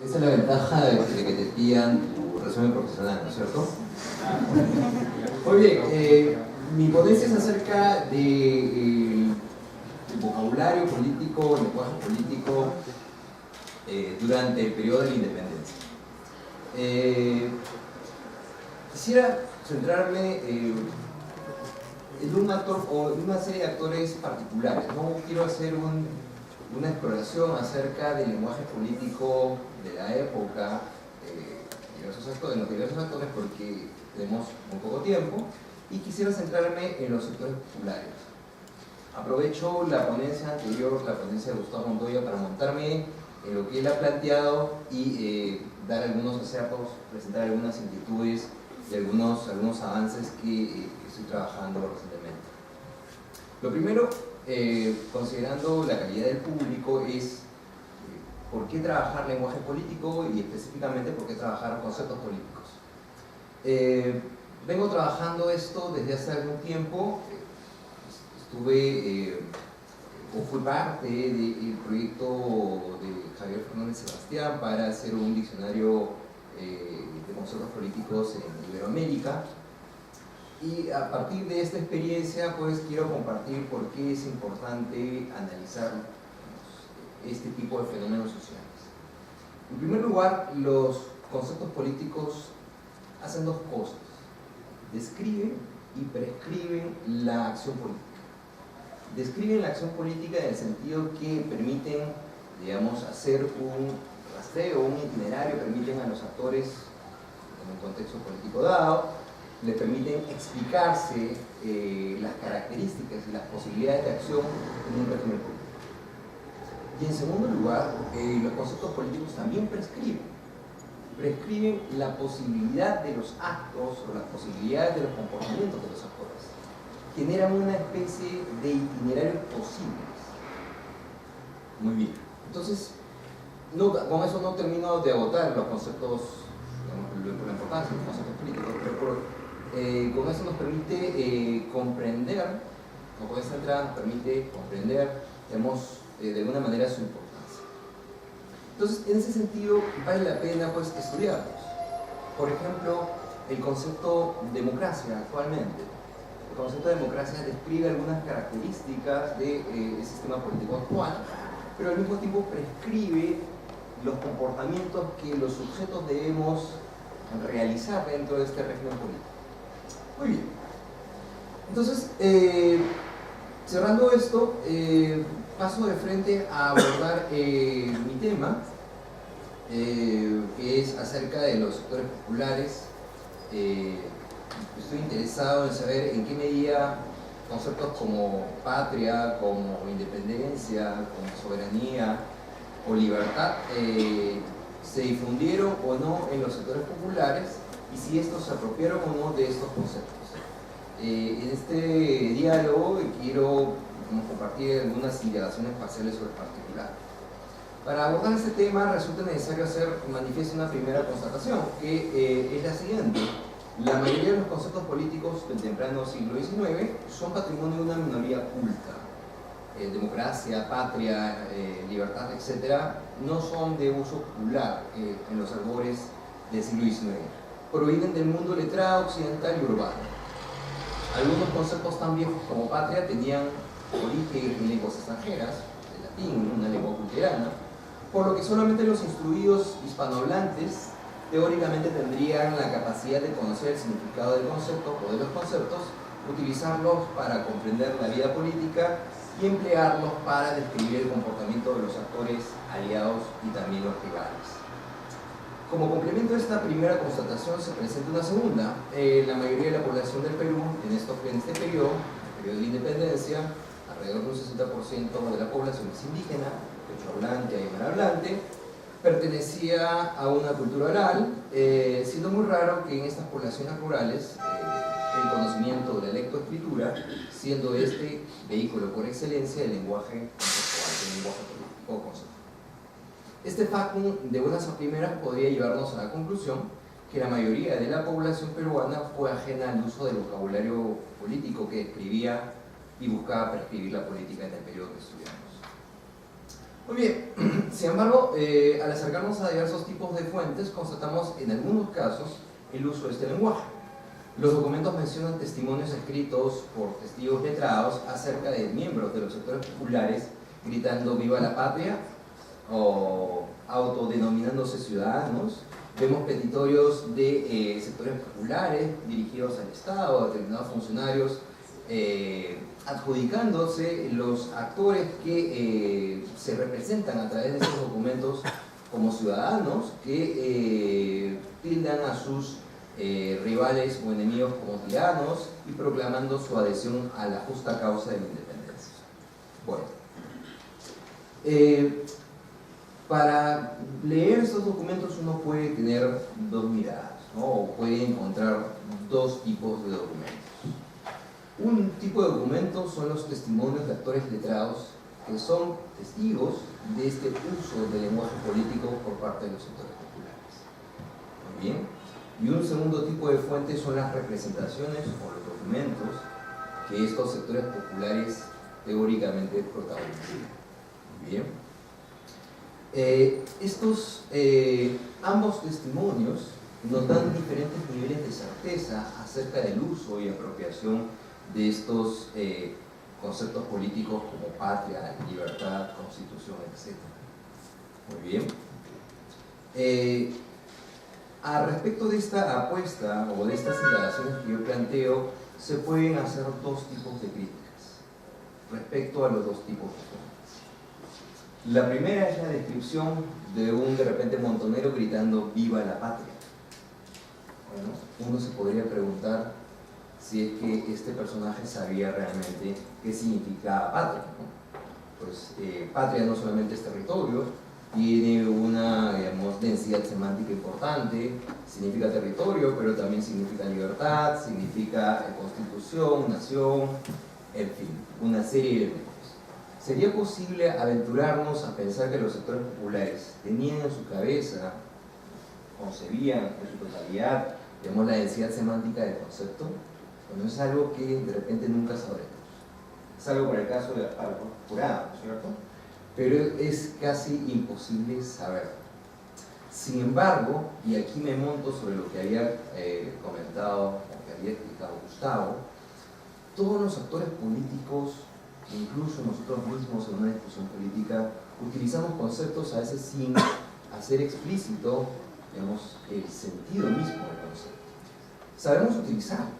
Esa es la ventaja de que te pidan tu resumen profesional, ¿no es cierto? Muy bien, mi ponencia es acerca de vocabulario político, lenguaje político durante el periodo de la independencia. Quisiera centrarme en un actor o en una serie de actores particulares. No quiero hacer una exploración acerca del lenguaje político de la época, de los diversos actores, porque tenemos muy poco tiempo, y quisiera centrarme en los sectores populares. Aprovecho la ponencia anterior, la ponencia de Gustavo Montoya, para montarme en lo que él ha planteado y dar algunos acertos, presentar algunas inquietudes y algunos avances que estoy trabajando recientemente. Lo primero, considerando la calidad del público, es por qué trabajar lenguaje político y específicamente por qué trabajar conceptos políticos. Vengo trabajando esto desde hace algún tiempo. Fui parte del proyecto de Javier Fernández Sebastián para hacer un diccionario de conceptos políticos en Iberoamérica, y a partir de esta experiencia pues quiero compartir por qué es importante analizar este tipo de fenómenos sociales. En primer lugar, los conceptos políticos hacen dos cosas: describen y prescriben la acción política. Describen la acción política en el sentido que permiten, digamos, hacer un rastreo, un itinerario, permiten a los actores, en un contexto político dado, les permiten explicarse las características y las posibilidades de acción en un régimen político. Y en segundo lugar, los conceptos políticos también prescriben la posibilidad de los actos o las posibilidades de los comportamientos de los actores. Generan una especie de itinerarios posibles. Muy bien. Entonces, con eso no termino de agotar los conceptos, la importancia de los conceptos políticos, pero con eso nos permite comprender, o con esta entrada nos permite comprender, digamos, de alguna manera su importancia. Entonces, en ese sentido, vale la pena pues estudiarlos. Por ejemplo, el concepto democracia actualmente. El concepto de democracia describe algunas características del sistema político actual, pero al mismo tiempo prescribe los comportamientos que los sujetos debemos realizar dentro de este régimen político. Muy bien. Entonces, cerrando esto, paso de frente a abordar mi tema, que es acerca de los sectores populares. Estoy interesado en saber en qué medida conceptos como patria, como independencia, como soberanía o libertad se difundieron o no en los sectores populares, y si estos se apropiaron o no de estos conceptos. En este diálogo quiero compartir algunas indagaciones parciales sobre el particular. Para abordar este tema resulta necesario hacer manifiesta una primera constatación, que es la siguiente: la mayoría de los conceptos políticos del temprano siglo XIX son patrimonio de una minoría culta. Democracia, patria, libertad, etc., no son de uso popular en los albores del siglo XIX. Provienen del mundo letrado, occidental y urbano. Algunos conceptos tan viejos como patria tenían origen en lenguas extranjeras, el latín, una lengua culterana, por lo que solamente los instruidos hispanohablantes teóricamente tendrían la capacidad de conocer el significado del concepto o de los conceptos, utilizarlos para comprender la vida política y emplearlos para describir el comportamiento de los actores aliados y también los rivales. Como complemento a esta primera constatación se presenta una segunda. La mayoría de la población del Perú en este periodo, el periodo de independencia, alrededor de un 60% de la población es indígena, quechua-hablante, aymara-hablante, pertenecía a una cultura oral, siendo muy raro que en estas poblaciones rurales el conocimiento de la lectoescritura, siendo este vehículo por excelencia del lenguaje conceptual, del lenguaje político o conceptual. Este factum de buenas a primeras podría llevarnos a la conclusión que la mayoría de la población peruana fue ajena al uso del vocabulario político que describía y buscaba prescribir la política en el periodo que estudiamos. Muy bien, sin embargo, al acercarnos a diversos tipos de fuentes, constatamos en algunos casos el uso de este lenguaje. Los documentos mencionan testimonios escritos por testigos letrados acerca de miembros de los sectores populares gritando "viva la patria" o autodenominándose ciudadanos. Vemos petitorios de sectores populares dirigidos al Estado, a determinados funcionarios, adjudicándose los actores que se representan a través de estos documentos como ciudadanos que tildan a sus rivales o enemigos como tiranos y proclamando su adhesión a la justa causa de la independencia. Bueno, para leer estos documentos uno puede tener dos miradas, ¿no? O puede encontrar dos tipos de documentos. Un tipo de documentos son los testimonios de actores letrados que son testigos de este uso del lenguaje político por parte de los sectores populares. Muy bien. Y un segundo tipo de fuentes son las representaciones o los documentos que estos sectores populares teóricamente protagonizan. Muy bien. Ambos testimonios nos dan diferentes niveles de certeza acerca del uso y apropiación de estos conceptos políticos como patria, libertad, constitución, etc. Muy bien. Al respecto de esta apuesta o de estas indagaciones que yo planteo, se pueden hacer dos tipos de críticas respecto a los dos tipos de fuentes. La primera es la descripción de repente montonero gritando "viva la patria". Bueno, uno se podría preguntar si es que este personaje sabía realmente qué significaba patria, ¿no? Pues patria no solamente es territorio, tiene una, digamos, densidad semántica importante, significa territorio, pero también significa libertad, significa constitución, nación, en fin, una serie de elementos. ¿Sería posible aventurarnos a pensar que los sectores populares tenían en su cabeza, concebían en su totalidad, digamos, la densidad semántica del concepto? Bueno, es algo que de repente nunca sabremos. Es algo para el caso de la jurada, ¿no es cierto? Pero es casi imposible saberlo. Sin embargo, y aquí me monto sobre lo que había comentado, o que había explicado Gustavo, todos los actores políticos, incluso nosotros mismos en una discusión política, utilizamos conceptos a veces sin hacer explícito, digamos, el sentido mismo del concepto. Sabemos utilizarlos,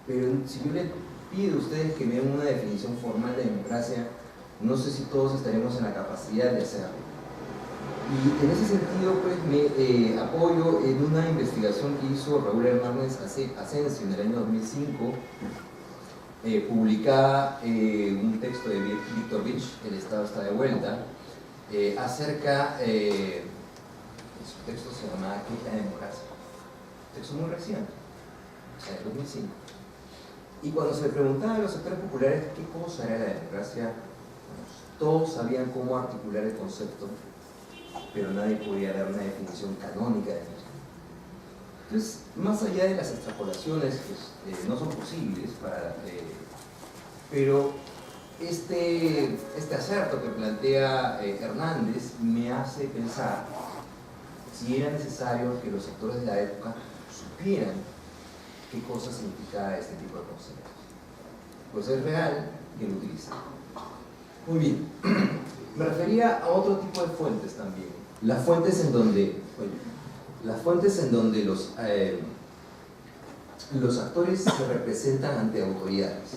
pero si yo le pido a ustedes que me den una definición formal de democracia, no sé si todos estaremos en la capacidad de hacerlo. Y en ese sentido, pues, me apoyo en una investigación que hizo Raúl Hernández Asensio en el año 2005, publicada un texto de Víctor Vich, El Estado está de vuelta, acerca, su texto se llamaba ¿Qué es la democracia? Un texto muy reciente, o sea, de 2005. Y cuando se le preguntaba a los sectores populares qué cosa era la democracia, todos sabían cómo articular el concepto, pero nadie podía dar una definición canónica de mismo. Entonces, más allá de las extrapolaciones que no son posibles, pero este acerto que plantea Hernández me hace pensar si era necesario que los sectores de la época supieran qué cosa significaba este tipo de conceptos. Pues es real que lo utilizan. Muy bien, me refería a otro tipo de fuentes también. Las fuentes en donde los actores se representan ante autoridades.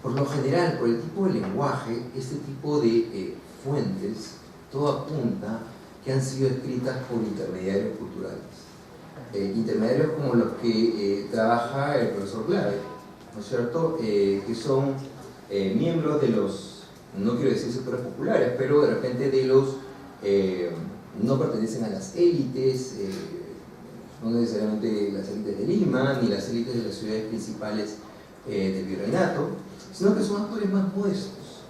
Por lo general, por el tipo de lenguaje, este tipo de fuentes, todo apunta que han sido escritas por intermediarios culturales. Intermediarios como los que trabaja el profesor Clave, ¿no es cierto? Que son miembros de los, no quiero decir sectores populares, pero de repente de los, no pertenecen a las élites, no necesariamente las élites de Lima, ni las élites de las ciudades principales del virreinato, sino que son actores más modestos.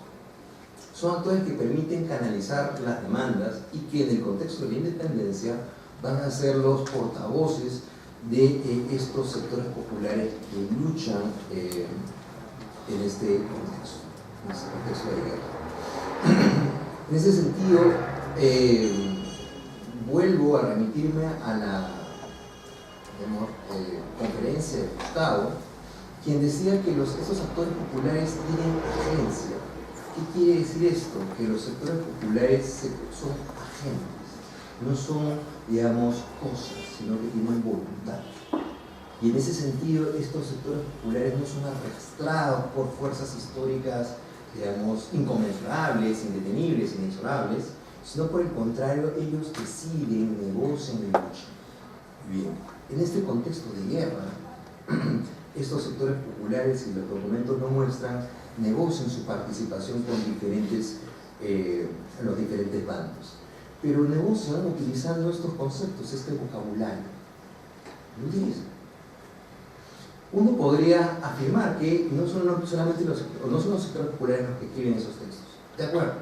Son actores que permiten canalizar las demandas y que en el contexto de la independencia van a ser los portavoces de estos sectores populares que luchan en este contexto de guerra. En ese sentido, vuelvo a remitirme a la conferencia de Gustavo, quien decía que estos actores populares tienen agencia. ¿Qué quiere decir esto? Que los sectores populares son agentes, no son, digamos, cosas, sino que tienen voluntad. Y en ese sentido, estos sectores populares no son arrastrados por fuerzas históricas, digamos, inconmensurables, indetenibles, inexorables, sino por el contrario, ellos deciden, negocian y luchan. Bien, en este contexto de guerra, estos sectores populares, y los documentos lo muestran, negocian su participación con los diferentes bandos. Pero negocian utilizando estos conceptos, este vocabulario. Lo utilizan. Uno podría afirmar que no son los sectores populares los que escriben esos textos. ¿De acuerdo?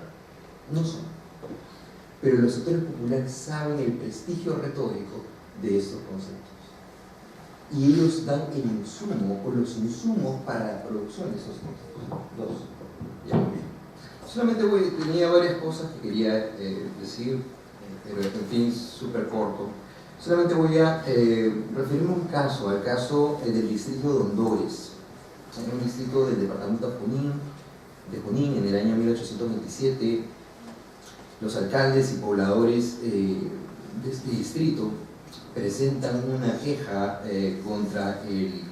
No son. Pero los sectores populares saben el prestigio retórico de estos conceptos. Y ellos dan el insumo o los insumos para la producción de esos textos. Ya, muy bien. Solamente tenía varias cosas que quería decir, pero en fin, súper corto. Solamente voy a referirme a un caso, al caso del distrito de Hondores, un distrito del departamento de Junín en el año 1827. Los alcaldes y pobladores de este distrito presentan una queja contra el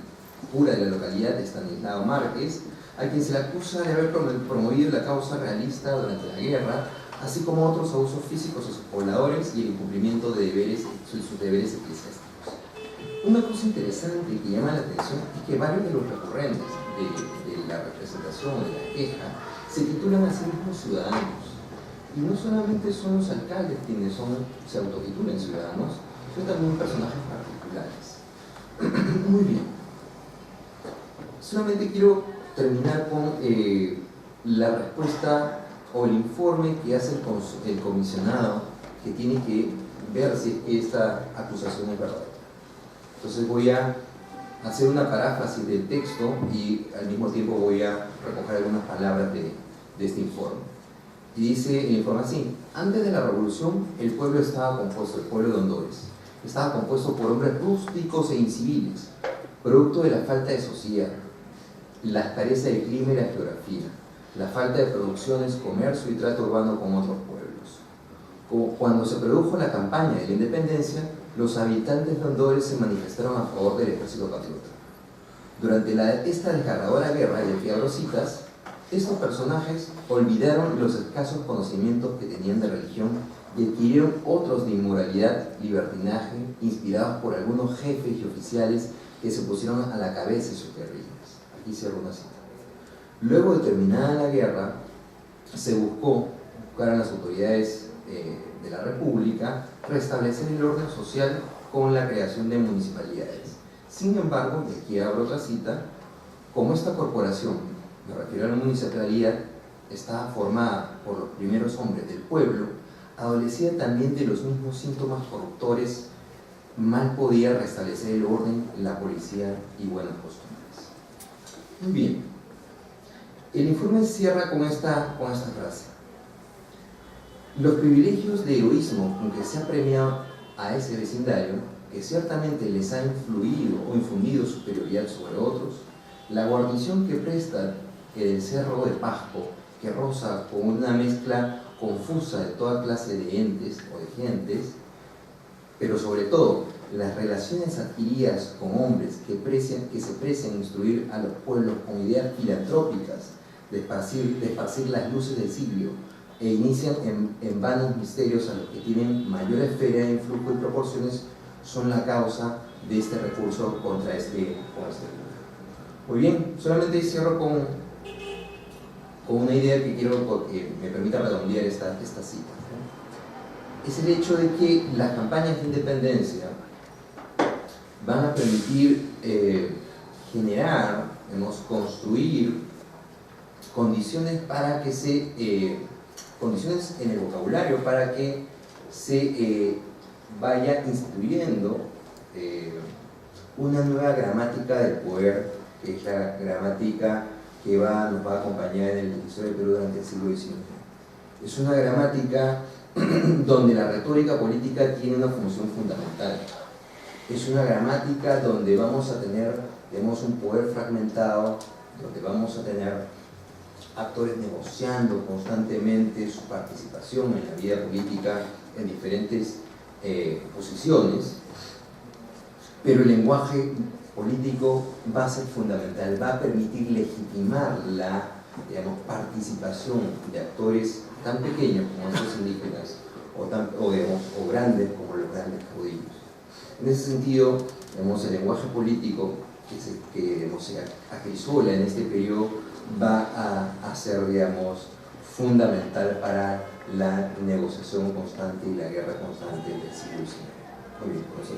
cura de la localidad, Estanislao Márquez, a quien se le acusa de haber promovido la causa realista durante la guerra, así como otros abusos físicos a sus pobladores y el incumplimiento de sus deberes eclesiásticos. Una cosa interesante que llama la atención es que varios de los recurrentes de la representación, de la queja, se titulan a sí mismos ciudadanos. Y no solamente son los alcaldes quienes se autotitulan ciudadanos, sino también personajes particulares. Muy bien. Solamente quiero terminar con la respuesta o el informe que hace el comisionado, que tiene que ver si esta acusación es verdadera. Entonces voy a hacer una paráfrasis del texto y al mismo tiempo voy a recoger algunas palabras de este informe. Y dice el informe así: antes de la revolución, el pueblo de Hondores, estaba compuesto por hombres rústicos e inciviles, producto de la falta de sociedad, la aspereza del clima y la geografía, la falta de producciones, comercio y trato urbano con otros pueblos. Cuando se produjo la campaña de la independencia, los habitantes de Hondores se manifestaron a favor del ejército patriota. Durante esta desgarradora guerra de Fiabrositas, estos personajes olvidaron los escasos conocimientos que tenían de religión y adquirieron otros de inmoralidad, libertinaje, inspirados por algunos jefes y oficiales que se pusieron a la cabeza de sus guerrillas. Aquí cierro una cita. Luego de terminada la guerra, buscaron las autoridades de la República restablecer el orden social con la creación de municipalidades. Sin embargo, y aquí abro otra cita, como esta corporación, me refiero a la municipalidad, estaba formada por los primeros hombres del pueblo, adolecía también de los mismos síntomas corruptores, mal podía restablecer el orden, la policía y buenas costumbres. Muy bien. El informe cierra con esta frase: los privilegios de heroísmo con que se ha premiado a ese vecindario, que ciertamente les ha influido o infundido superioridad sobre otros, la guarnición que presta del cerro de Pasco, que roza con una mezcla confusa de toda clase de entes o de gentes, pero sobre todo las relaciones adquiridas con hombres que se precian instruir a los pueblos con ideas filantrópicas de esparcir las luces del siglo e inician en vanos misterios a los que tienen mayor esfera de influjo y proporciones, son la causa de este recurso contra este grupo. Muy bien, solamente cierro con una idea que quiero que me permita redondear esta cita. Es el hecho de que las campañas de independencia van a permitir construir condiciones para que condiciones en el vocabulario para que se vaya instituyendo una nueva gramática del poder, que es la gramática que nos va a acompañar en el historia del Perú durante el siglo XIX. Es una gramática donde la retórica política tiene una función fundamental. Es una gramática donde vamos a tener, tenemos un poder fragmentado, donde vamos a tener actores negociando constantemente su participación en la vida política en diferentes posiciones, pero el lenguaje político va a ser fundamental, va a permitir legitimar la, digamos, participación de actores tan pequeños como estos indígenas o grandes como los grandes caudillos. En ese sentido, digamos, el lenguaje político que se acrisola en este periodo va a ser, digamos, fundamental para la negociación constante y la guerra constante del siglo XIX. Muy bien, con eso